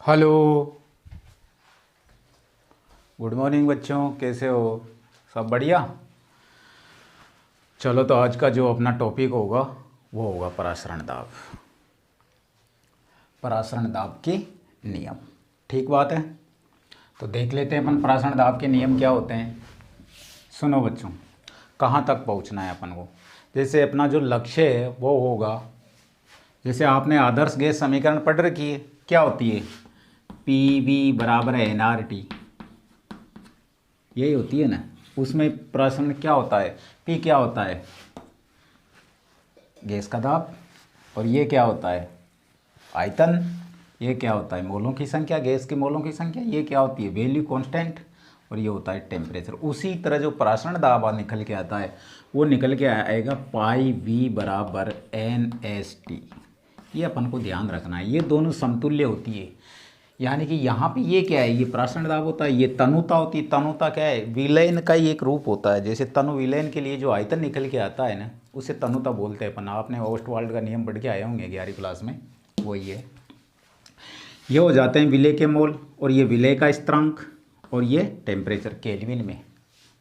Hello. Good morning बच्चों, कैसे हो? सब बढ़िया। चलो, तो आज का जो अपना टॉपिक होगा वो होगा परासरण दाब। परासरण दाब के नियम। ठीक बात है। तो देख लेते हैं अपन परासरण दाब के नियम क्या होते हैं। सुनो बच्चों, कहाँ तक पहुँचना है अपन को। जैसे अपना जो लक्ष्य है वो होगा, जैसे आपने आदर्श गैस समीकरण पढ़ रखी है, क्या होती है? पी वी बराबर है एन आर टी, यही होती है ना। उसमें प्रश्न क्या होता है? पी क्या होता है? गैस का दाब। और ये क्या होता है? आयतन। ये क्या होता है? मोलों की संख्या, गैस की मोलों की संख्या। ये क्या होती है? Value constant. और ये होता है टेम्परेचर। उसी तरह जो परासरण दाब निकल के आता है वो निकल के आएगा पाई वी बराबर एन एस टी। ये अपन को ध्यान रखना है, ये दोनों समतुल्य होती है। यानी कि यहाँ पे ये क्या है? ये परासरण दाब होता है, ये तनुता होती है। तनुता क्या है? विलयन का ही एक रूप होता है। जैसे तनु विलयन के लिए जो आयतन निकल के आता है ना, उसे तनुता बोलते हैं अपन। आपने ओस्टवाल्ड का नियम पढ़ के आए होंगे 11वीं क्लास में, वही है। ये हो जाते हैं विलय के मोल, और ये विलय का स्थिरांक, और ये टेम्परेचर केल्विन में।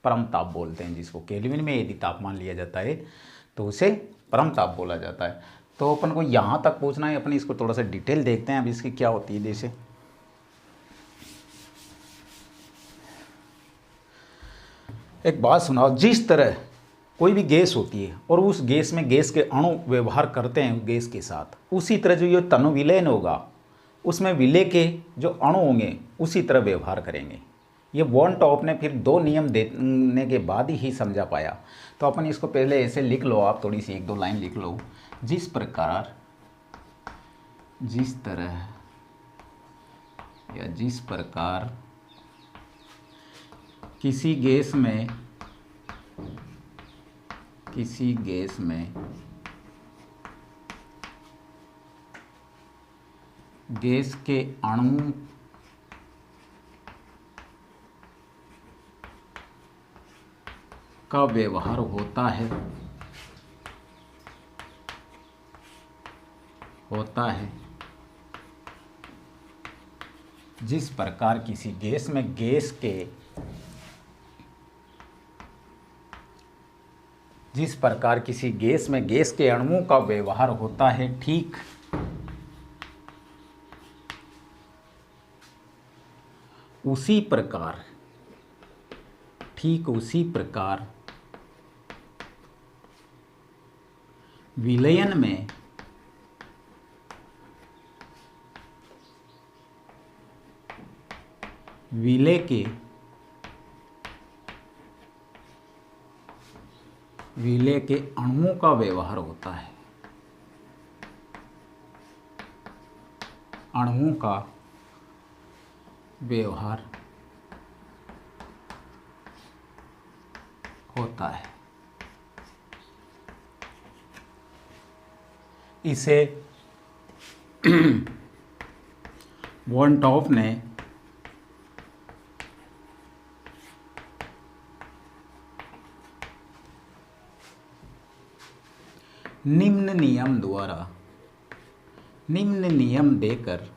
परम ताप बोलते हैं जिसको। केल्विन में यदि तापमान लिया जाता है तो उसे परम ताप बोला जाता है। तो अपन को यहाँ तक पूछना है। अपन इसको थोड़ा सा डिटेल देखते हैं अब इसकी क्या होती है। जैसे एक बात सुनाओ, जिस तरह कोई भी गैस होती है और उस गैस में गैस के अणु व्यवहार करते हैं गैस के साथ, उसी तरह जो ये तनु विलयन होगा उसमें विलय के जो अणु होंगे उसी तरह व्यवहार करेंगे। ये वॉन टॉप ने फिर दो नियम देने के बाद ही समझा पाया। तो अपन इसको पहले ऐसे लिख लो, आप थोड़ी सी एक दो लाइन लिख लो। जिस प्रकार किसी गैस में गैस के अणु का व्यवहार होता है जिस प्रकार किसी गैस में गैस के अणुओं का व्यवहार होता है, ठीक उसी प्रकार विलयन में विलय के अणुओं का व्यवहार होता है। अणुओं का व्यवहार होता है। इसे वॉन टॉप ने निम्न नियम देकर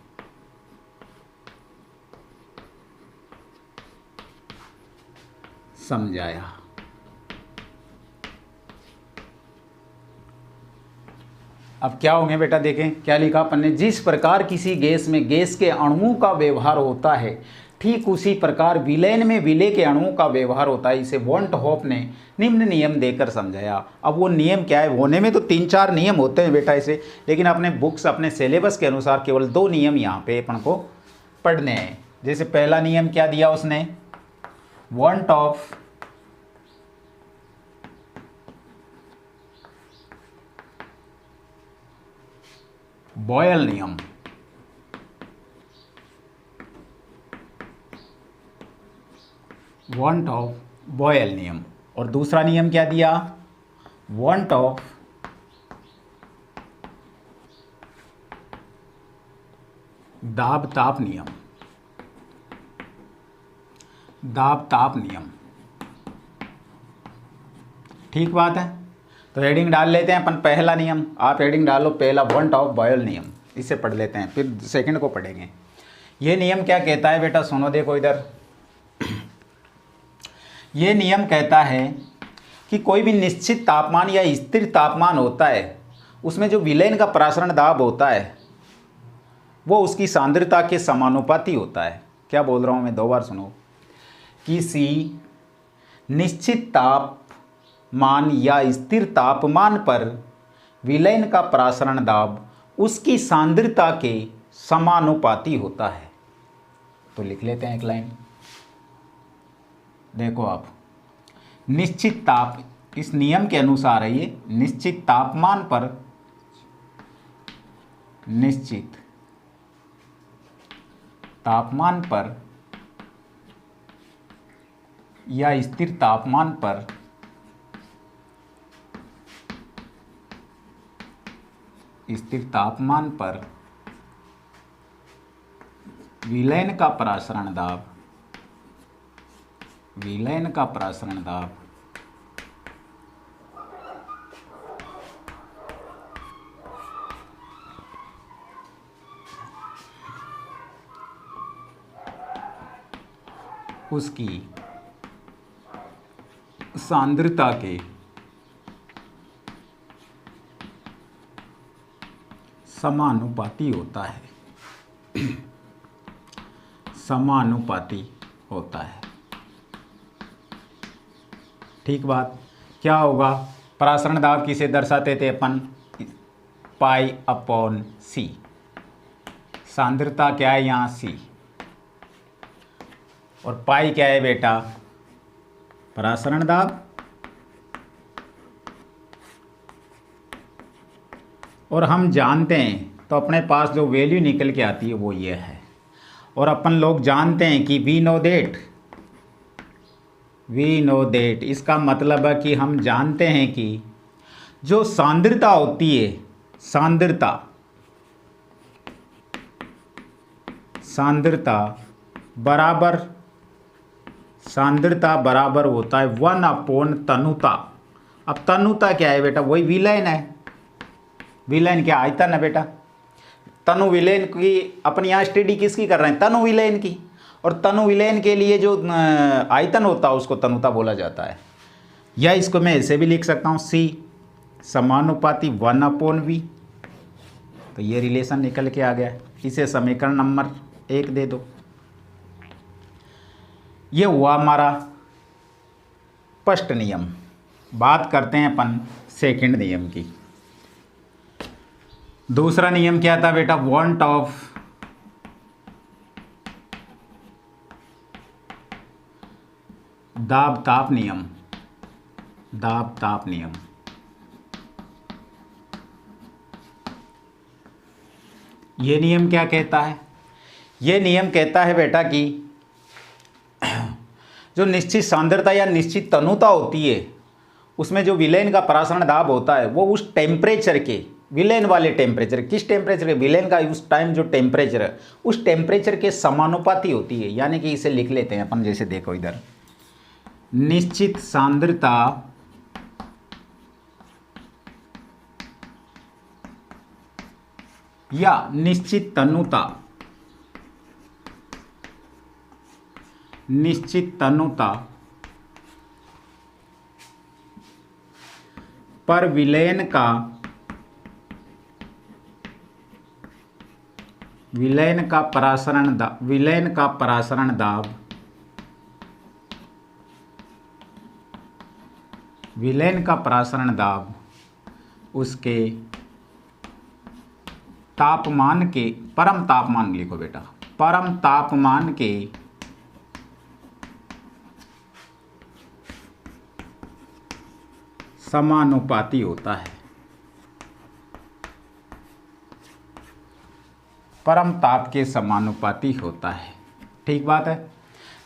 समझाया। अब क्या होंगे बेटा, देखें क्या लिखा अपन ने। जिस प्रकार किसी गैस में गैस के अणुओं का व्यवहार होता है, ठीक उसी प्रकार विलयन में विलय के अणुओं का व्यवहार होता है। इसे वॉन टॉप ने निम्न नियम देकर समझाया। अब वो नियम क्या है? होने में तो 3-4 नियम होते हैं बेटा इसे, लेकिन अपने बुक्स अपने सिलेबस के अनुसार केवल 2 नियम यहाँ पे अपन को पढ़ने हैं। जैसे पहला नियम क्या दिया उसने? वॉन टॉप बॉयल नियम। वॉन टॉप बॉयल नियम। और दूसरा नियम क्या दिया? वॉन टॉप दाब ताप नियम। ठीक बात है। तो हेडिंग डाल लेते हैं अपन। पहला नियम आप हेडिंग डालो, पहला वॉन टॉप बॉयल नियम, इसे पढ़ लेते हैं, फिर सेकंड को पढ़ेंगे। ये नियम क्या कहता है बेटा, सुनो देखो इधर। ये नियम कहता है कि कोई भी निश्चित तापमान या स्थिर तापमान होता है, उसमें जो विलयन का परासरण दाब होता है वो उसकी सांद्रता के समानुपाती होता है। क्या बोल रहा हूँ मैं, 2 बार सुनो। किसी निश्चित तापमान या स्थिर तापमान पर विलयन का परासरण दाब उसकी सांद्रता के समानुपाती होता है। तो लिख लेते हैं एक लाइन, देखो आप। निश्चित ताप, इस नियम के अनुसार है ये, निश्चित तापमान पर, निश्चित तापमान पर या स्थिर तापमान पर विलयन का परासरण दाब, विलयन का परासरण दाब उसकी सांद्रता के समानुपाती होता है। समानुपाती होता है। ठीक बात। क्या होगा, परासरण दाब किसे दर्शाते थे अपन, पाई अपॉन सी। सांद्रता क्या है यहाँ, सी, और पाई क्या है बेटा, परासरण दाब। और हम जानते हैं, तो अपने पास जो वैल्यू निकल के आती है वो ये है। और अपन लोग जानते हैं कि वी नो देट, इसका मतलब है कि हम जानते हैं कि जो सांद्रता होती है, सांद्रता बराबर होता है 1 अपॉन तनुता। अब तनुता क्या है बेटा, वही विलयन है। विलयन क्या, आयतन है बेटा। तनु विलयन की अपन यहाँ स्टडी किसकी कर रहे हैं, तनु विलयन की। और तनु विलयन के लिए जो आयतन होता है उसको तनुता बोला जाता है। या इसको मैं ऐसे भी लिख सकता हूँ, सी समानुपाती 1 अपॉन वी। तो ये रिलेशन निकल के आ गया। इसे समीकरण नंबर 1 दे दो। ये हुआ हमारा फर्स्ट नियम। बात करते हैं अपन सेकंड नियम की। दूसरा नियम क्या था बेटा, वांट ऑफ दाब ताप नियम। दाब ताप नियम। ये नियम क्या कहता है, ये नियम कहता है बेटा कि जो निश्चित सांद्रता या निश्चित तनुता होती है उसमें जो विलयन का परासरण दाब होता है वो उस टेम्परेचर के, विलयन वाले टेम्परेचर, किस टेम्परेचर के, विलयन का उस टाइम जो टेम्परेचर है उस टेम्परेचर के समानुपाती होती है। यानी कि इसे लिख लेते हैं अपन, जैसे देखो इधर, निश्चित सांद्रता या निश्चित तनुता, निश्चित तनुता पर विलयन का परासरण दाब, विलयन का परासरण दाब, विलयन का परासरण दाब उसके तापमान के, परम तापमान लिखो बेटा, परम तापमान के समानुपाती होता है। परम ताप के समानुपाती होता है। ठीक बात है।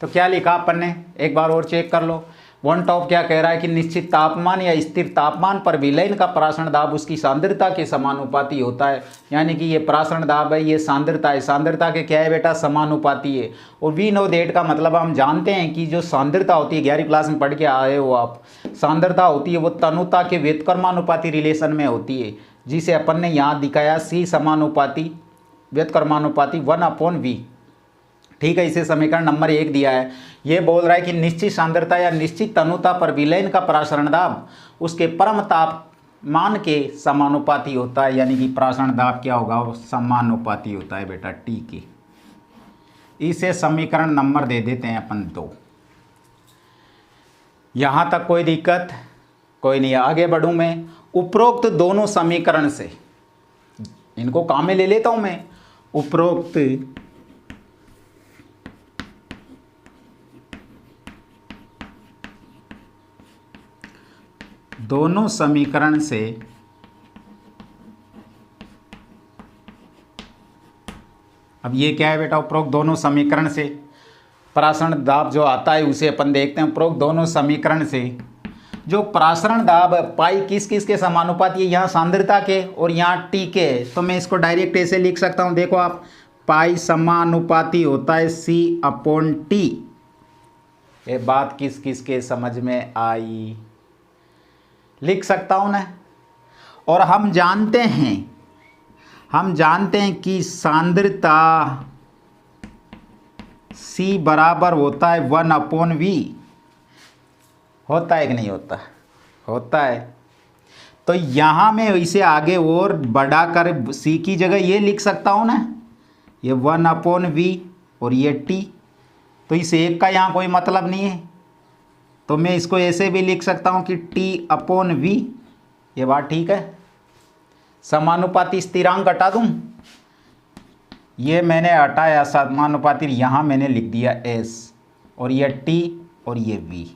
तो क्या लिखा अपन ने, एक बार और चेक कर लो। वन टॉप क्या कह रहा है कि निश्चित तापमान या स्थिर तापमान पर विलयन का परासरण दाब उसकी सांद्रता के समानुपाती होता है। यानी कि ये परासरण दाब है, ये सांद्रता है, सांद्रता के क्या है बेटा, समानुपाती है। और वी नो दैट का मतलब हम जानते हैं कि जो सांद्रता होती है, 11वीं क्लास में पढ़ के आए हो आप, सांद्रता होती है वो तनुता के व्युत्क्रमानुपाती रिलेशन में होती है, जिसे अपन ने यहाँ दिखाया सी समानुपाती व्युत्क्रमानुपाती 1 अपॉन वी। ठीक है। इसे समीकरण नंबर 1 दिया है। ये बोल रहा है कि निश्चित सांद्रता या निश्चित तनुता पर विलयन का प्रासरण दाब उसके परम तापमान के समानुपाती होता है, यानी कि प्रासरण दाब क्या होगा, वो समानुपाती होता है बेटा T के। इसे समीकरण नंबर दे देते हैं अपन 2। यहाँ तक कोई दिक्कत कोई नहीं। आगे बढ़ूँ मैं। उपरोक्त दोनों समीकरण से, इनको काम में ले लेता हूँ मैं। उपरोक्त दोनों समीकरण से अब ये क्या है बेटा, उपरोक्त दोनों समीकरण से प्रासरण दाब जो आता है उसे अपन देखते हैं। उपरोक्त दोनों समीकरण से जो प्रासरण दाब पाई किस किस के समानुपाती है, यहाँ सांद्रता के और यहाँ T के। तो मैं इसको डायरेक्ट ऐसे लिख सकता हूँ, देखो आप, पाई समानुपाती होता है C/T। ये बात किस किस के समझ में आई, लिख सकता हूँ ना। और हम जानते हैं कि सांद्रता C बराबर होता है 1/V। होता है कि नहीं होता, होता है। तो यहाँ मैं इसे आगे और बढ़ाकर C की जगह ये लिख सकता हूँ ना, ये 1/V और ये T। तो इस एक का यहाँ कोई मतलब नहीं है, तो मैं इसको ऐसे भी लिख सकता हूँ कि T/V। ये बात ठीक है। समानुपाती स्थिरांक हटा दूँ, ये मैंने हटाया समानुपाती, यहाँ मैंने लिख दिया S और ये T और ये V।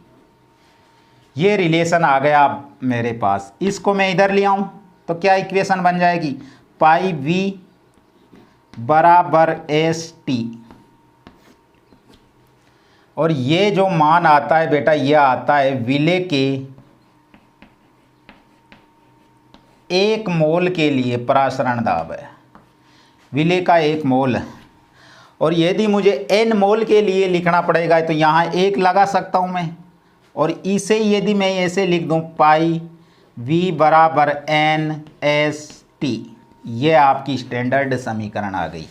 ये रिलेशन आ गया अब मेरे पास। इसको मैं इधर ले आऊँ तो क्या इक्वेशन बन जाएगी, पाई V बराबर ST। और ये जो मान आता है बेटा, ये आता है विलेय के 1 मोल के लिए प्रासरण दाब है। विलेय का 1 मोल। और यदि मुझे n मोल के लिए लिखना पड़ेगा तो यहाँ 1 लगा सकता हूँ मैं। और इसे यदि मैं ऐसे लिख दूँ, पाई V बराबर NST, ये आपकी स्टैंडर्ड समीकरण आ गई।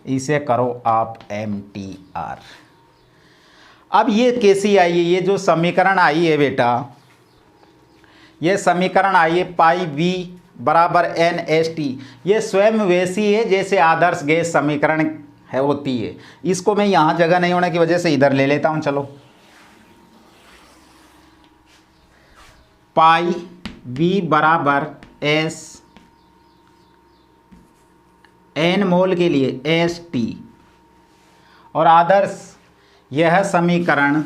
इसे करो आप MTR। अब ये कैसी आई है, ये जो समीकरण आई है बेटा, ये समीकरण आई है पाई V बराबर NST। ये स्वयं वैसी है जैसे आदर्श गैस समीकरण है होती है। इसको मैं यहाँ जगह नहीं होने की वजह से इधर ले लेता हूँ। चलो, पाई V बराबर S n मोल के लिए ST और आदर्श, यह समीकरण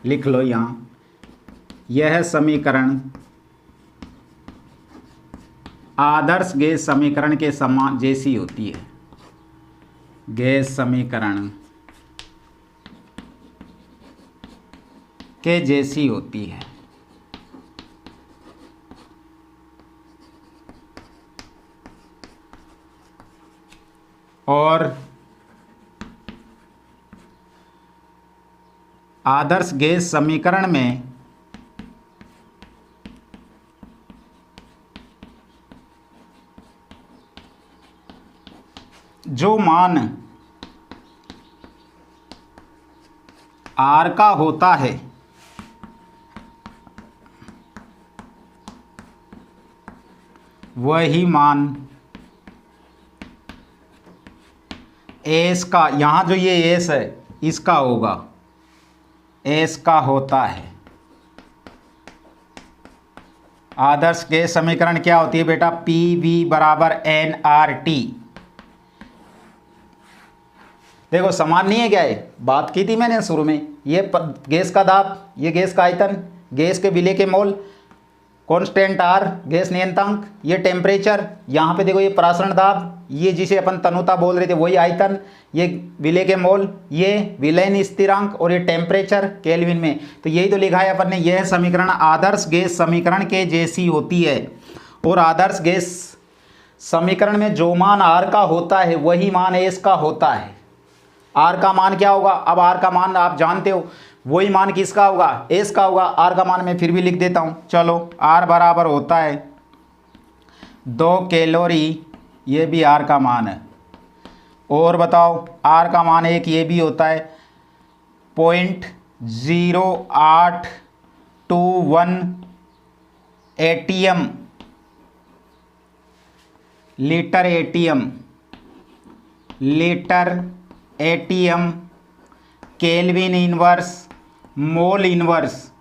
लिख लो यहाँ, यह समीकरण आदर्श गैस समीकरण के समान जैसी होती है। गैस समीकरण के जैसी होती है। और आदर्श गैस समीकरण में जो मान R का होता है वही मान S का, यहाँ जो ये S है इसका होगा, S का होता है। आदर्श गैस समीकरण क्या होती है बेटा, PV बराबर nRT। देखो समान नहीं है, क्या है, बात की थी मैंने शुरू में। ये गैस का दाब, ये गैस का आयतन, गैस के विलेय के मोल, कांस्टेंट R गैस नियतांक, ये टेम्परेचर, यहाँ पे देखो ये प्रासरण दाब, ये जिसे अपन तनुता बोल रहे थे वही आयतन, ये विलेय के मोल, ये विलयन स्थिरांक और ये टेम्परेचर केल्विन में। तो यही तो लिखा है अपन ने, यह समीकरण आदर्श गैस समीकरण के जैसी होती है। और आदर्श गैस समीकरण में जो मान R का होता है वही मान S का होता है। R का मान क्या होगा, अब R का मान आप जानते हो, वही मान किसका होगा, S का होगा। R का मान मैं फिर भी लिख देता हूँ। चलो, R बराबर होता है 2 कैलोरी, ये भी R का मान है, और बताओ आर का मान एक ये भी होता है 0.0821 ATM litre ATM kelvin inverse mole inverse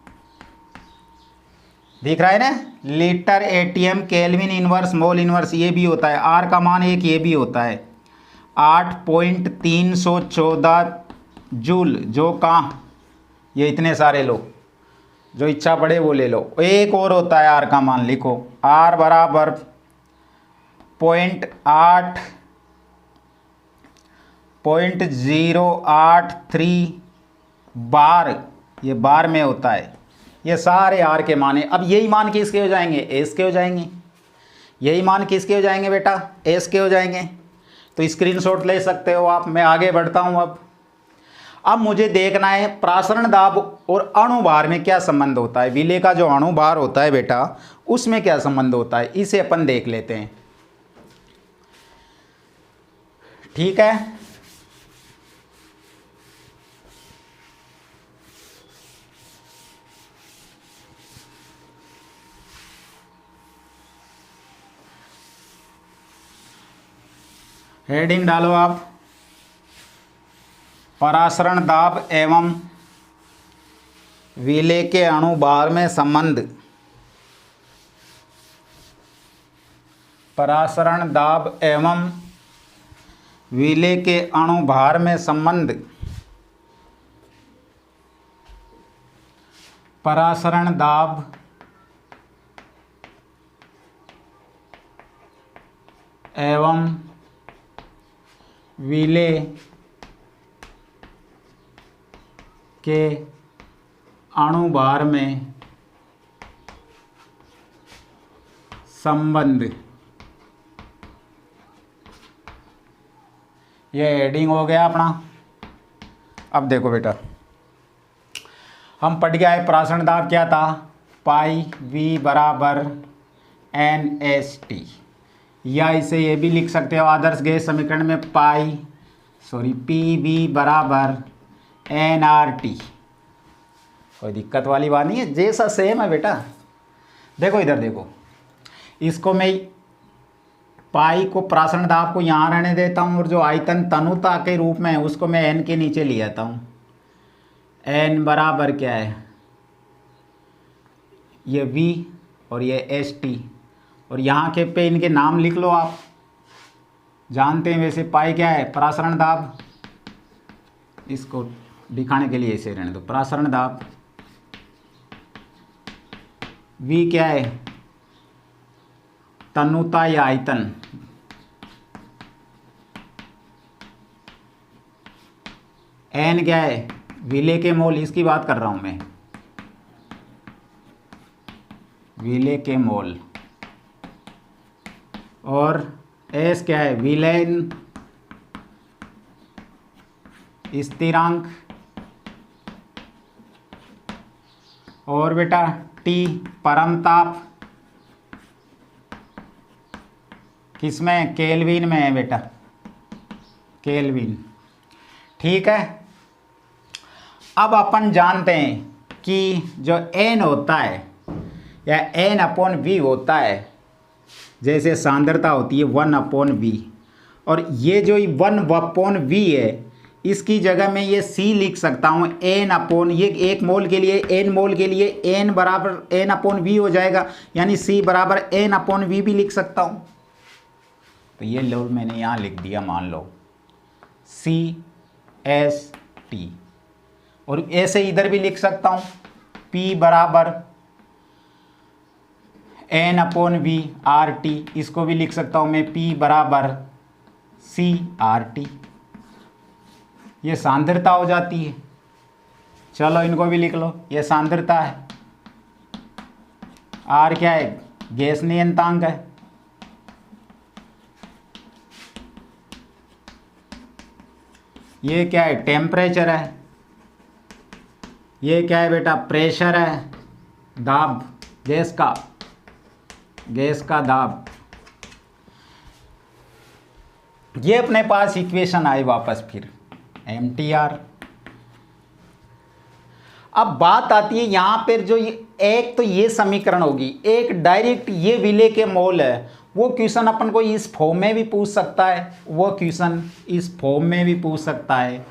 दिख रहा है ना, litre ATM kelvin inverse mole inverse ये भी होता है। आर का मान एक ये भी होता है 8.314 जूल, जो कहाँ ये इतने सारे लो, जो इच्छा पड़े वो ले लो। एक और होता है आर का मान, लिखो आर बराबर 0.083 बार, ये बार में होता है। ये सारे आर के मान है। अब यही मान किसके हो जाएंगे, एस के हो जाएंगे। यही मान किसके हो जाएंगे बेटा, एस के हो जाएंगे। तो स्क्रीनशॉट ले सकते हो आप। मैं आगे बढ़ता हूँ। अब मुझे देखना है प्रासरण दाब और अणुभार में क्या संबंध होता है। विले का जो अणुभार होता है बेटा उसमें क्या संबंध होता है, इसे अपन देख लेते हैं। ठीक है, हेडिंग डालो आप, परासरण दाब एवं विले के अणुभार में संबंध। परासरण दाब एवं विले के अणुभार में संबंध। परासरण दाब एवं विले के अणुभार में संबंध। ये हेडिंग हो गया अपना। अब देखो बेटा, हम पढ़ गया है परासरण दाब क्या था, पाई वी बराबर NST, या इसे ये भी लिख सकते हो आदर्श गैस समीकरण में PV बराबर NRT। कोई दिक्कत वाली बात नहीं है, जैसा सेम है बेटा। देखो इधर देखो, इसको मैं पाई को परासरण दाब को यहाँ रहने देता हूँ और जो आयतन तनुता के रूप में है उसको मैं n के नीचे ले आता हूँ। n बराबर क्या है, ये V और ये ST, और यहाँ के पे इनके नाम लिख लो आप, जानते हैं वैसे। पाई क्या है, परासरण दाब, इसको दिखाने के लिए इसे रहने दो, परासरण दाब। V क्या है, तनुता या आयतन। N क्या है, विले के मोल, इसकी बात कर रहा हूं मैं, विले के मोल। और S क्या है, विलेन स्थिरांक। और बेटा T परमताप, किसमें, केल्विन में है बेटा, केल्विन। ठीक है, अब अपन जानते हैं कि जो N होता है या N/V होता है, जैसे सांद्रता होती है 1/V, और ये जो 1/V है इसकी जगह में ये C लिख सकता हूँ ये एक मोल के लिए, N मोल के लिए N बराबर N/V हो जाएगा, यानी C बराबर N/V भी लिख सकता हूँ। तो ये लो मैंने यहाँ लिख दिया, मान लो CST। और ऐसे इधर भी लिख सकता हूँ P बराबर N/V RT, इसको भी लिख सकता हूँ मैं P बराबर CRT। ये सांद्रता हो जाती है। चलो इनको भी लिख लो, ये सांद्रता है। R क्या है, गैस नियतांक है। ये क्या है, टेम्परेचर है। ये क्या है बेटा, प्रेशर है, दाब, गैस का दाब। ये अपने पास इक्वेशन आई वापस फिर MTR। अब बात आती है यहाँ पर जो ये एक तो ये समीकरण होगी, एक डायरेक्ट ये विले के मोल है। वो क्वेश्चन अपन को इस फॉर्म में भी पूछ सकता है, वो क्वेश्चन इस फॉर्म में भी पूछ सकता है।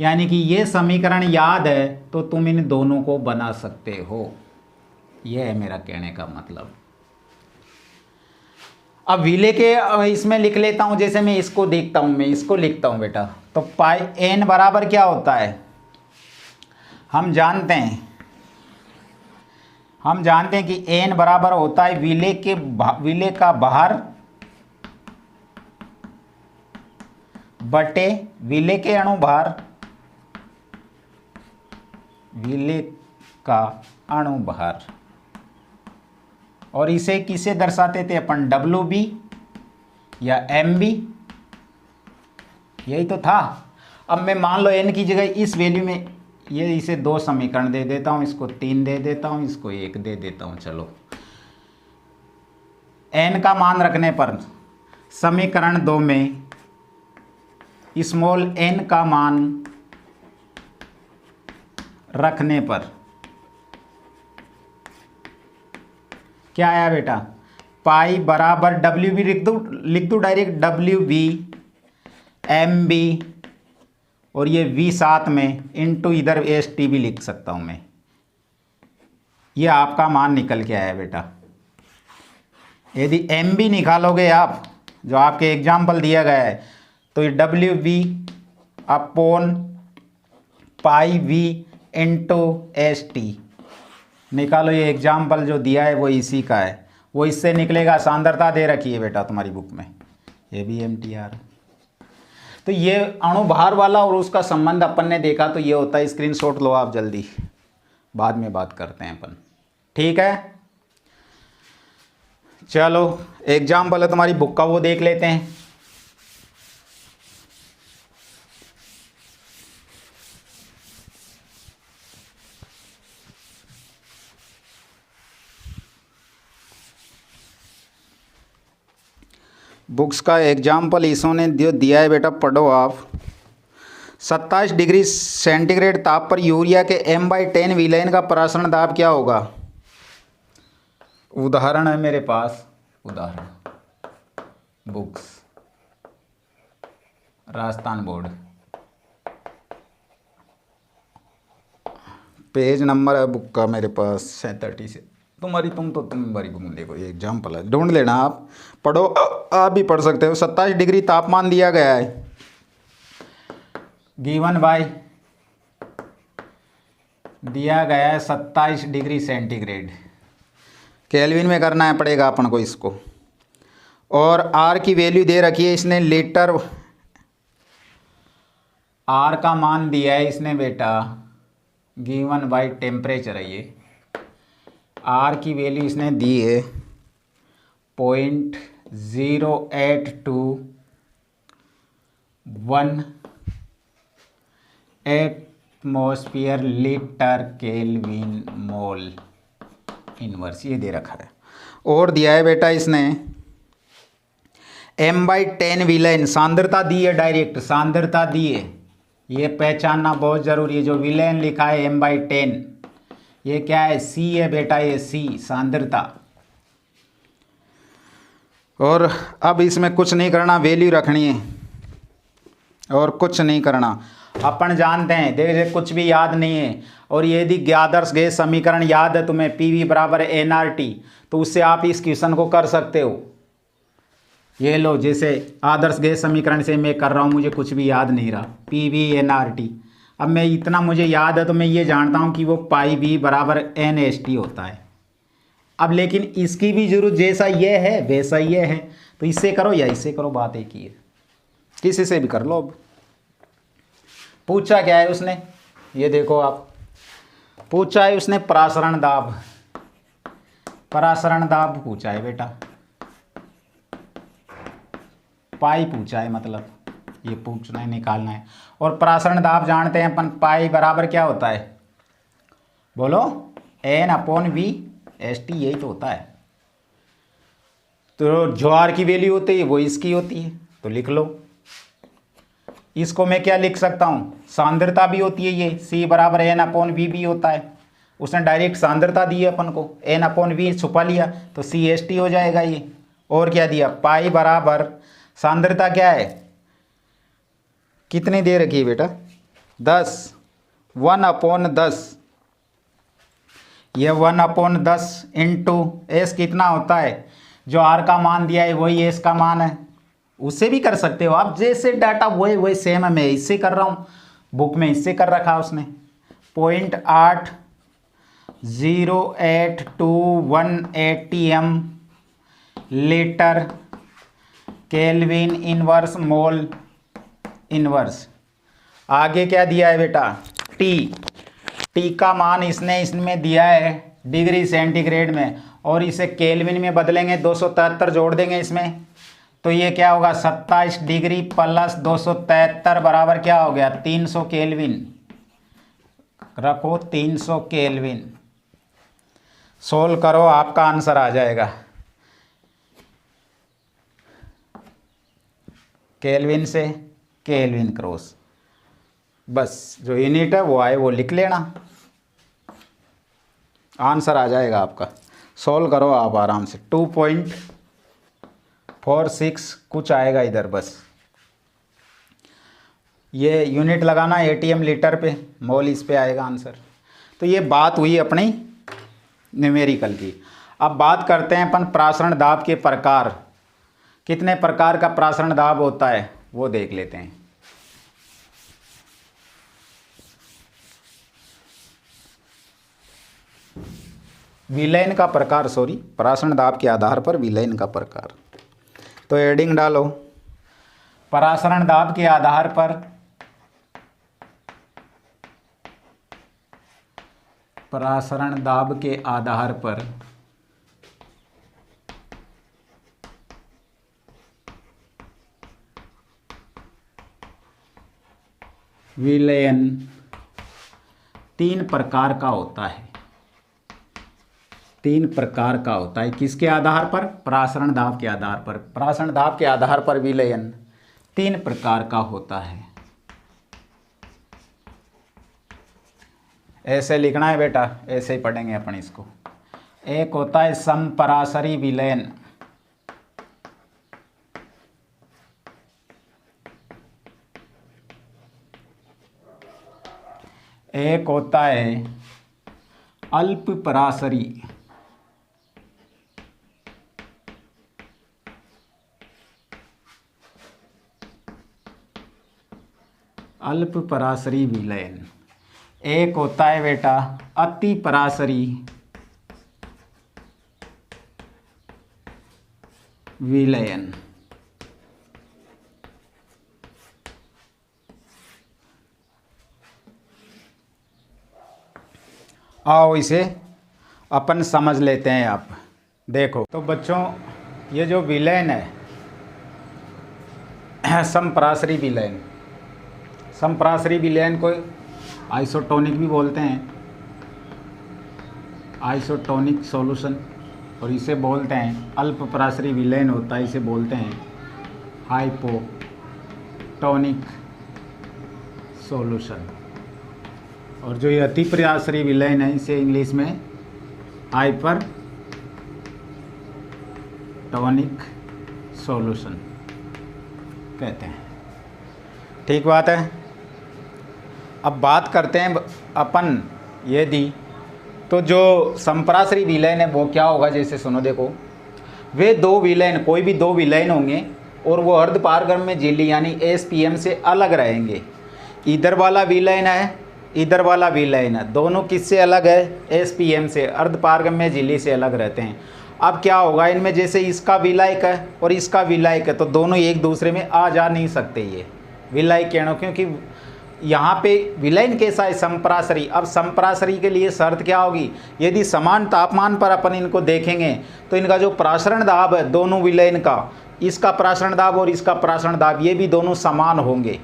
यानी कि ये समीकरण याद है तो तुम इन दोनों को बना सकते हो, ये है मेरा कहने का मतलब। अब विले के इसमें लिख लेता हूँ, जैसे मैं इसको देखता हूँ, मैं इसको लिखता हूँ बेटा। तो पाई n बराबर क्या होता है, हम जानते हैं कि n बराबर होता है विले का बाहर बटे विले के अणुभार, विले का अणुभार। और इसे किसे दर्शाते थे अपन, WB या MB, यही तो था। अब मैं मान लो n की जगह इस वैल्यू में ये इसे 2 समीकरण दे देता हूँ, इसको 3 दे देता हूँ, इसको 1 दे देता हूँ। चलो n का मान रखने पर समीकरण 2 में स्मॉल n का मान रखने पर क्या आया बेटा, पाई बराबर WB लिख दो डायरेक्ट, WB MB और ये V साथ में इंटू इधर ST भी लिख सकता हूँ मैं। ये आपका मान निकल के आया बेटा। यदि MB निकालोगे आप, जो आपके एग्जाम्पल दिया गया है, तो ये WB upon pi V into ST निकालो। ये एग्जाम्पल जो दिया है वो इसी का है, वो इससे निकलेगा। सांद्रता दे रखी है बेटा तुम्हारी बुक में, ये भी MTR। तो ये अणुभार वाला और उसका संबंध अपन ने देखा, तो ये होता है। स्क्रीनशॉट लो आप जल्दी, बाद में बात करते हैं अपन, ठीक है। चलो एग्जाम्पल है तुम्हारी बुक का, वो देख लेते हैं। बुक्स का एग्जाम्पल इसने जो दिया है बेटा, पढ़ो आप। 27 डिग्री सेंटीग्रेड ताप पर यूरिया के M/10 विलयन का परासरण दाब क्या होगा। उदाहरण है मेरे पास, उदाहरण books Rajasthan board, page number है बुक का मेरे पास 37 से। तुम्हारी बुक में देखो, ये एग्जाम्पल है, ढूंढ लेना आप, पढ़ो, आप भी पढ़ सकते हो। 27 डिग्री तापमान दिया गया है, गिवन बाय दिया गया है 27 डिग्री सेंटीग्रेड, केल्विन में करना है पड़ेगा अपन को इसको। और R की वैल्यू दे रखी है इसने, लीटर, R का मान दिया है इसने बेटा, गिवन बाय टेम्परेचर है। ये R की वैल्यू इसने दी है 0.0821 atmosphere litre kelvin mole inverse, ये दे रखा है। और दिया है बेटा इसने M/10 विलयन, सांद्रता दी है, डायरेक्ट सांद्रता दी है, ये पहचानना बहुत ज़रूरी है। जो विलयन लिखा है M/10, ये क्या है, C है बेटा, ये C सांद्रता। और अब इसमें कुछ नहीं करना, वैल्यू रखनी है और कुछ नहीं करना। अपन जानते हैं, देखिए कुछ भी याद नहीं है। और यदि आदर्श गैस समीकरण याद है तुम्हें, PV बराबर nRT, तो उससे आप इस क्वेश्चन को कर सकते हो। ये लो, जैसे आदर्श गैस समीकरण से मैं कर रहा हूँ, मुझे कुछ भी याद नहीं रहा, PV nRT। अब मैं इतना मुझे याद है तो मैं ये जानता हूँ कि वो पाई V बराबर NST होता है। अब लेकिन इसकी भी जरूरत जैसा ये है वैसा ये है, तो इससे करो या इससे करो, बात एक ही है, किसी से भी कर लो। अब पूछा क्या है उसने, ये देखो आप, पूछा है उसने परासरण दाब, परासरण दाब पूछा है बेटा, पाई पूछा है, मतलब ये पूछना है, निकालना है। और परासरण दाब जानते हैं अपन, पाई बराबर क्या होता है, बोलो, N/V/ST, यही तो होता है। तो जो R की वैल्यू होती है वो इसकी होती है, तो लिख लो इसको मैं क्या लिख सकता हूँ, सांद्रता भी होती है ये, C बराबर N/V भी होता है। उसने डायरेक्ट सांद्रता दी है अपन को, N/V छुपा लिया तो CST हो जाएगा ये। और क्या दिया, पाई बराबर सांद्रता क्या है, कितनी दे रखी है बेटा, 10, 1/10। ये 1/10 इंटू एस कितना होता है, जो आर का मान दिया है वही एस का मान है। उससे भी कर सकते हो आप, जैसे डाटा वही सेम है, मैं इससे कर रहा हूँ, बुक में इससे कर रखा उसने। 0.8081 litre kelvin inverse mole inverse. आगे क्या दिया है बेटा, टी का मान इसमें दिया है डिग्री सेंटीग्रेड में, और इसे केल्विन में बदलेंगे, 273 जोड़ देंगे इसमें, तो ये क्या होगा 27 डिग्री प्लस 273 बराबर क्या हो गया 300 केल्विन। रखो 300 केल्विन, सोल्व करो आपका आंसर आ जाएगा। केल्विन से केल्विन क्रॉस, बस जो यूनिट है वो आए वो लिख लेना, आंसर आ जाएगा आपका। सोल्व करो आप आराम से। 2.46 कुछ आएगा इधर, बस ये यूनिट लगाना ATM लीटर पे, मोल इस पे आएगा आंसर। तो ये बात हुई अपनी न्यूमेरिकल की। अब बात करते हैं अपन प्रासरण दाब के प्रकार, कितने प्रकार का प्रासरण दाब होता है वो देख लेते हैं। विलयन का प्रकार, प्रासरण दाब के आधार पर विलयन का प्रकार। तो एडिंग डालो, प्रासरण दाब के आधार पर प्रासरण दाब के आधार पर विलयन 3 प्रकार का होता है। 3 प्रकार का होता है, किसके आधार पर, प्रासरण दाब के आधार पर। प्रासरण दाब के आधार पर विलयन 3 प्रकार का होता है। ऐसे लिखना है बेटा, ऐसे ही पढ़ेंगे अपन इसको। एक होता है समपराशरी विलयन, एक होता है अल्पपराशरी, अल्पपराशरी विलयन, एक होता है बेटा अतिपराशरी विलयन। आओ इसे अपन समझ लेते हैं। आप देखो तो बच्चों, ये जो विलयन है समपराशरी विलयन, समपराशरी विलयन को आइसोटोनिक भी बोलते हैं, आइसोटोनिक सॉल्यूशन, और इसे बोलते हैं अल्पपराशरी विलयन होता है, इसे बोलते हैं हाइपोटोनिक सॉल्यूशन। और जो ये अतिपराशरी विलयन है इसे इंग्लिश में हाइपरटोनिक सॉल्यूशन कहते हैं। ठीक बात है। अब बात करते हैं अपन यदि, तो जो समपराशरी विलयन है वो क्या होगा, जैसे सुनो देखो, वे 2 विलयन, कोई भी 2 विलयन होंगे और वो अर्धपारगम्य झिल्ली यानी SPM से अलग रहेंगे। इधर वाला विलयन है, इधर वाला विलयन है, दोनों किससे अलग है, SPM से, अर्धपारगम्य झिल्ली से अलग रहते हैं। अब क्या होगा इनमें, जैसे इसका विलायक है और इसका विलायक है, तो दोनों एक दूसरे में आ जा नहीं सकते ये विलायक किरणों, क्योंकि यहाँ पे विलयन कैसा है, समपराशरी। अब समपराशरी के लिए शर्त क्या होगी, यदि समान तापमान पर अपन इनको देखेंगे तो इनका जो प्रासरण दाब है दोनों विलयन का, इसका प्रासरण दाब और इसका प्रासरण दाब, ये भी दोनों समान होंगे,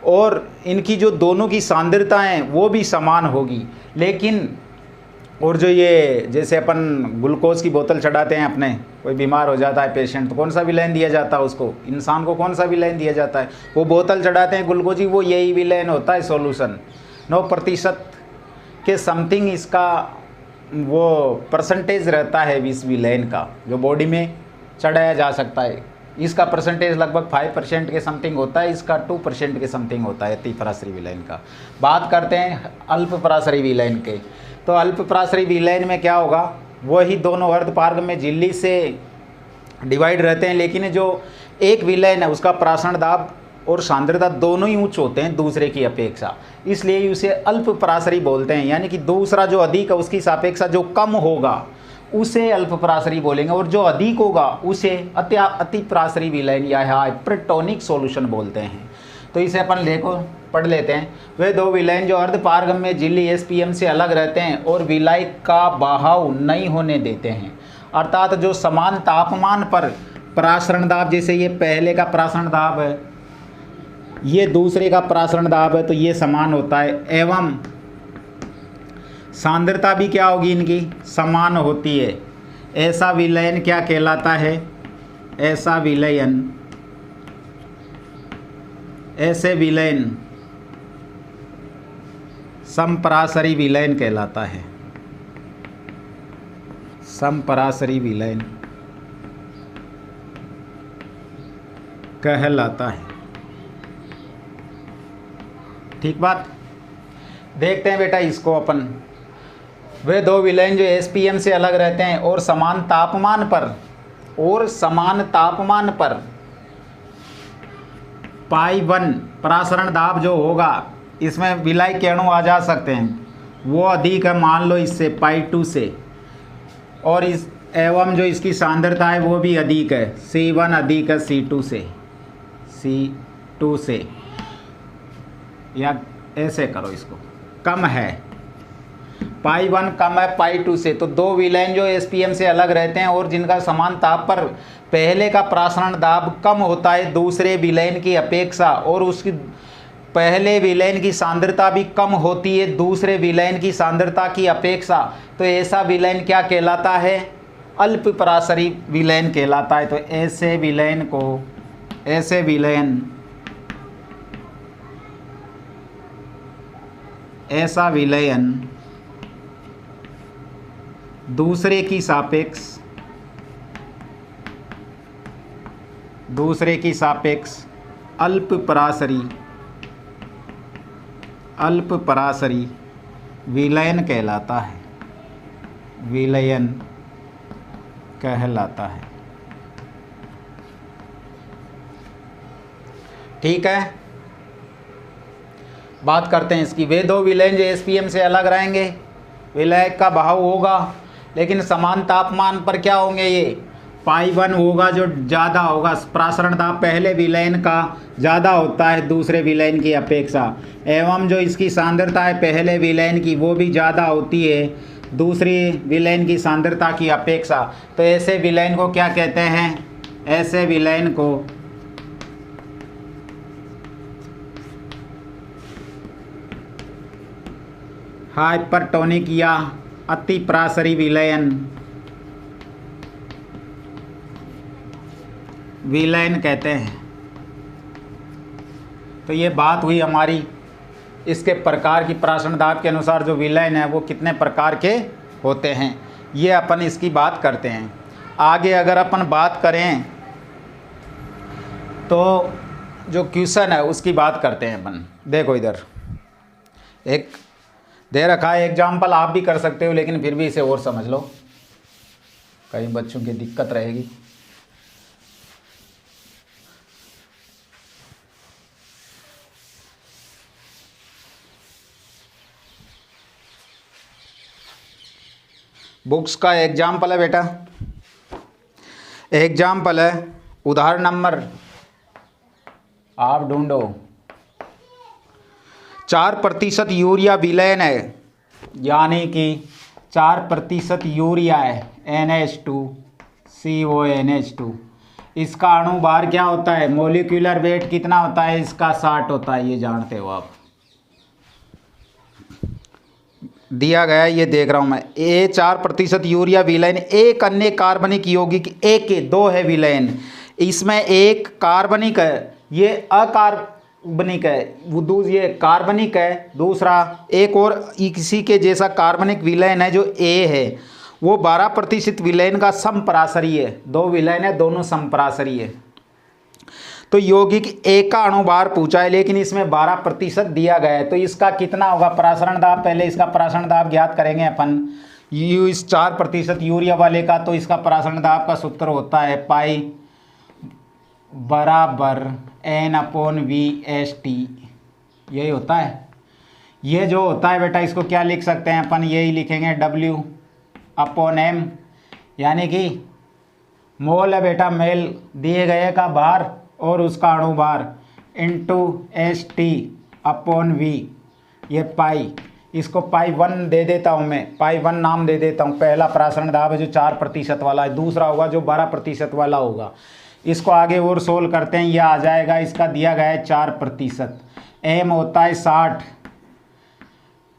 और इनकी जो दोनों की सांद्रता है वो भी समान होगी। लेकिन और जो ये जैसे अपन ग्लूकोज की बोतल चढ़ाते हैं अपने, कोई बीमार हो जाता है पेशेंट, तो कौन सा विलेन दिया जाता है उसको, इंसान को कौन सा विलेन दिया जाता है, वो बोतल चढ़ाते हैं ग्लूकोज की, वो यही विलेन होता है सॉल्यूशन। 9% के समथिंग इसका वो परसेंटेज रहता है इस विलेन का, जो बॉडी में चढ़ाया जा सकता है। इसका परसेंटेज लगभग 5% के समथिंग होता है, इसका 2% के समथिंग होता है अति परासरी विलेन का। बात करते हैं अल्प परासरी विलेन के। तो अल्प परासरी विलेन में क्या होगा, वही दोनों अर्धपारगम्य में झिल्ली से डिवाइड रहते हैं, लेकिन जो एक विलेन है उसका परासरण दाब और सांद्रता दोनों ही उच्च होते हैं दूसरे की अपेक्षा, इसलिए उसे अल्प परासरी बोलते हैं। यानी कि दूसरा जो अधिक है उसकी सापेक्षा जो कम होगा उसे अल्प परासरी बोलेंगे, और जो अधिक होगा उसे अति परासरी विलेन या हाइपरटोनिक सॉल्यूशन बोलते हैं। तो इसे अपन देखो पढ़ लेते हैं। वे दो विलेन जो अर्धपारगम्य झिल्ली एसपीएम से अलग रहते हैं और विलायक का बहाव नहीं होने देते हैं, अर्थात जो समान तापमान पर परासरण दाब, जैसे ये पहले का परासरण दाब है, ये दूसरे का परासरण दाब है, तो ये समान होता है, एवं सांद्रता भी क्या होगी इनकी, समान होती है। ऐसा विलयन क्या कहलाता है, ऐसा विलयन, ऐसे विलयन समपरासरी विलयन कहलाता है। समपरासरी विलयन कहलाता है। ठीक बात। देखते हैं बेटा इसको अपन। वे दो विलयन जो एसपीएम से अलग रहते हैं और समान तापमान पर पाई 1 परासरण दाब जो होगा, इसमें विलायक के अणु आ जा सकते हैं, वो अधिक है मान लो इससे पाई 2 से, और इस एवं जो इसकी सांद्रता है वो भी अधिक है, C1 अधिक है C2 से, या ऐसे करो इसको, कम है, पाई 1 कम है पाई 2 से। तो दो विलयन जो एसपीएम से अलग रहते हैं और जिनका समान ताप पर पहले का परासरण दाब कम होता है दूसरे विलयन की अपेक्षा, और उसकी पहले विलयन की सांद्रता भी कम होती है दूसरे विलयन की सांद्रता की अपेक्षा, तो ऐसा विलयन क्या कहलाता है, अल्प परासरी विलयन कहलाता है। तो ऐसे विलयन दूसरे की सापेक्ष अल्प परासरी विलयन कहलाता है। ठीक है, बात करते हैं इसकी। वे दो विलयन जो एसपीएम से अलग रहेंगे, विलायक का बहाव होगा लेकिन समान तापमान पर क्या होंगे, ये पाई 1 होगा जो ज़्यादा होगा, परासरण दाब पहले विलयन का ज़्यादा होता है दूसरे विलयन की अपेक्षा, एवं जो इसकी सांद्रता है पहले विलयन की वो भी ज़्यादा होती है दूसरी विलयन की सांद्रता की अपेक्षा। तो ऐसे विलयन को क्या कहते हैं, ऐसे विलयन को हाइपरटोनिक या अति परासरी विलयन कहते हैं। तो ये बात हुई हमारी इसके प्रकार की, परासरण दाब के अनुसार जो विलयन है वो कितने प्रकार के होते हैं, ये अपन इसकी बात करते हैं। आगे अगर अपन बात करें तो जो क्वेश्चन है उसकी बात करते हैं अपन। देखो इधर एक दे रखा है एग्जाम्पल, आप भी कर सकते हो लेकिन फिर भी इसे और समझ लो, कई बच्चों की दिक्कत रहेगी। बुक्स का एग्जाम्पल है बेटा, एग्जाम्पल है, उदाहरण नंबर आप ढूंढो। 4% यूरिया विलयन है, यानी कि 4% यूरिया है NH2CONH2। इसका अणु भार क्या होता है, मोलिकुलर वेट कितना होता है इसका, 60 होता है, ये जानते हो आप। दिया गया है, ये देख रहा हूँ मैं, ए 4% यूरिया विलयन एक अन्य कार्बनिक यौगिक ए के 2 है विलयन, इसमें एक कार्बनिक है, ये अकार्बनिक है, वो ये कार्बनिक है, दूसरा एक और इसी के जैसा कार्बनिक विलयन है जो ए है, वो 12% विलयन का समपराशरी है। 2 विलयन है, दोनों समपराशरी है। तो यौगिक ए का अणुभार पूछा है, लेकिन इसमें 12% दिया गया है, तो इसका कितना होगा प्रासरण दाब? पहले इसका प्रासरण दाब ज्ञात करेंगे अपन। इस 4% यूरिया वाले का, तो इसका प्रासरण दाब का सूत्र होता है पाई बराबर N/V/S/T, यही होता है। ये जो होता है बेटा, इसको क्या लिख सकते हैं अपन? यही लिखेंगे W/M, यानी कि मोल है बेटा, मेल दिए गए का भार और उसका अणुभार इंटू ST/V, ये पाई, इसको पाई 1 दे देता हूँ मैं, पाई 1 नाम दे देता हूँ। पहला प्रासरण दाब है जो 4% वाला है, दूसरा होगा जो 12% वाला होगा। इसको आगे और सोल्व करते हैं, यह आ जाएगा, इसका दिया गया है 4%, M होता है 60,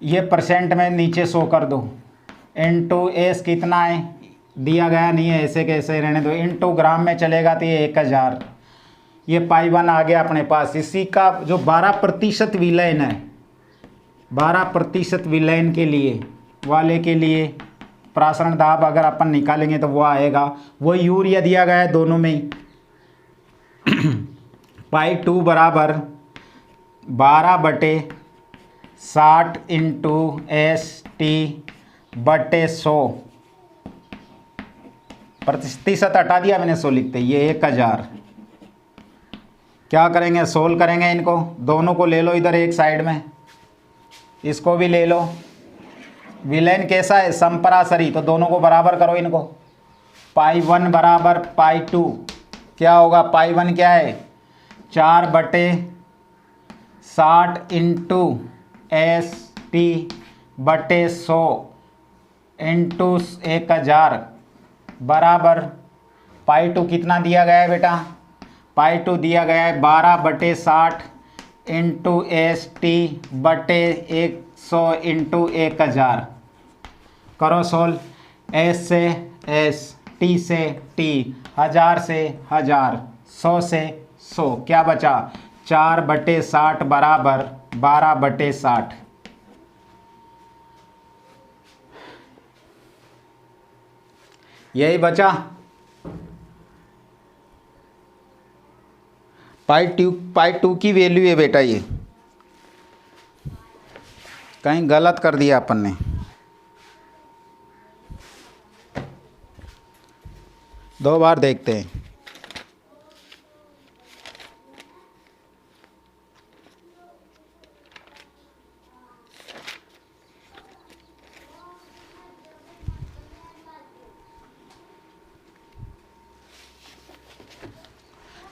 ये परसेंट में नीचे 100 कर दो, इंटू S कितना है दिया गया नहीं है, ऐसे कैसे रहने दो, इंटू ग्राम में चलेगा तो ये 1000, ये पाई 1 आ गया अपने पास। इसी का जो 12% विलयन है, 12% विलयन के लिए वाले के लिए प्रासरण दाब अगर अपन निकालेंगे तो वो आएगा, वो यूरिया दिया गया है दोनों में ही। पाई 2 बराबर 12/60 इंटू ST/100, प्रतिशत हटा दिया मैंने, 100 लिखते, ये 1000। क्या करेंगे? सोल्व करेंगे इनको, दोनों को ले लो इधर एक साइड में, इसको भी ले लो। विलयन कैसा है? समपराशरी, तो दोनों को बराबर करो इनको। पाई 1 बराबर पाई 2, क्या होगा? पाई 1 क्या है? 4/60 इंटू ST/100 इंटू 1000 बराबर पाई 2 कितना दिया गया है बेटा? पाई 2 दिया गया है 12/60 इंटू ST/100 इंटू 1000। करो सोल्व, S से S, T से T, 1000 से 1000, 100 से 100, क्या बचा? 4/60 बराबर 12/60। यही बचा। पाई 2 की वैल्यू है बेटा, ये कहीं गलत कर दिया अपन ने। दो बार देखते हैं।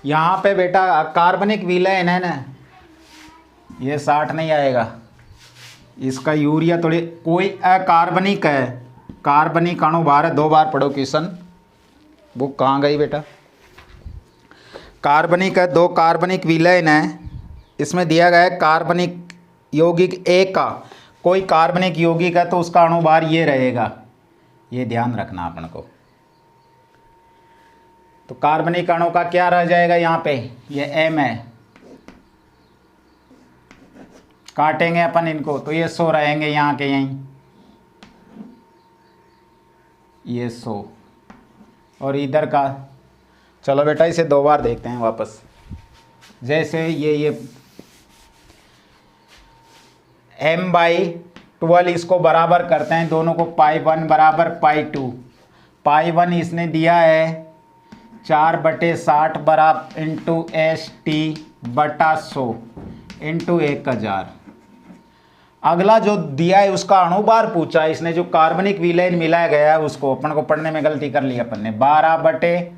यहाँ पे बेटा कार्बनिक विलयन है ना, ये 60 नहीं आएगा, इसका यूरिया थोड़ी, कोई अकार्बनिक है, कार्बनिक अणुभार है, 2 बार पढ़ो क्वेश्चन। बुक कहाँ गई बेटा? कार्बनिक है, 2 कार्बनिक विलयन है, इसमें दिया गया है कार्बनिक यौगिक ए का, कोई कार्बनिक यौगिक है तो उसका अणुभार ये रहेगा, ये ध्यान रखना अपन को। तो कार्बनिक अणु का क्या रह जाएगा यहाँ पे? ये M है, काटेंगे अपन इनको तो ये 100 रहेंगे यहाँ के यहीं, ये 100, और इधर का, चलो बेटा इसे 2 बार देखते हैं वापस। जैसे ये M/12 इसको बराबर करते हैं, दोनों को पाई 1 बराबर पाई 2, पाई 1 इसने दिया है 4/60 बराबर इंटू ST/100 इंटू 1000। अगला जो दिया है उसका अणुभार पूछा है इसने, जो कार्बनिक विलयन मिलाया गया है उसको, अपन को पढ़ने में गलती कर ली अपन ने, 12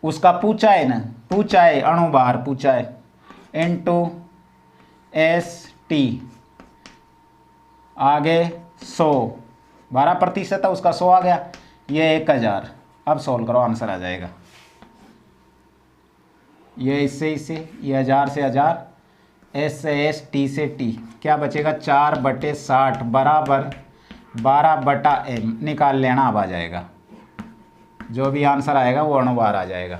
उसका पूछा है ना, पूछा है अणुभार पूछा है, इंटू ST, आगे 100, 12% था उसका, 100 आ गया, ये 1000। अब सोल्व करो, आंसर आ जाएगा। ये इससे ये 1000 से 1000, S से S, T से T, क्या बचेगा? 4/60 बराबर 12/m निकाल लेना, अब आ जाएगा। जो भी आंसर आएगा वो अणुभार आ जाएगा।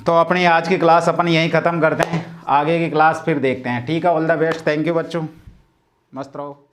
तो अपनी आज की क्लास अपन यहीं ख़त्म करते हैं, आगे की क्लास फिर देखते हैं। ठीक है, all the best, thank you बच्चों, मस्त रहो।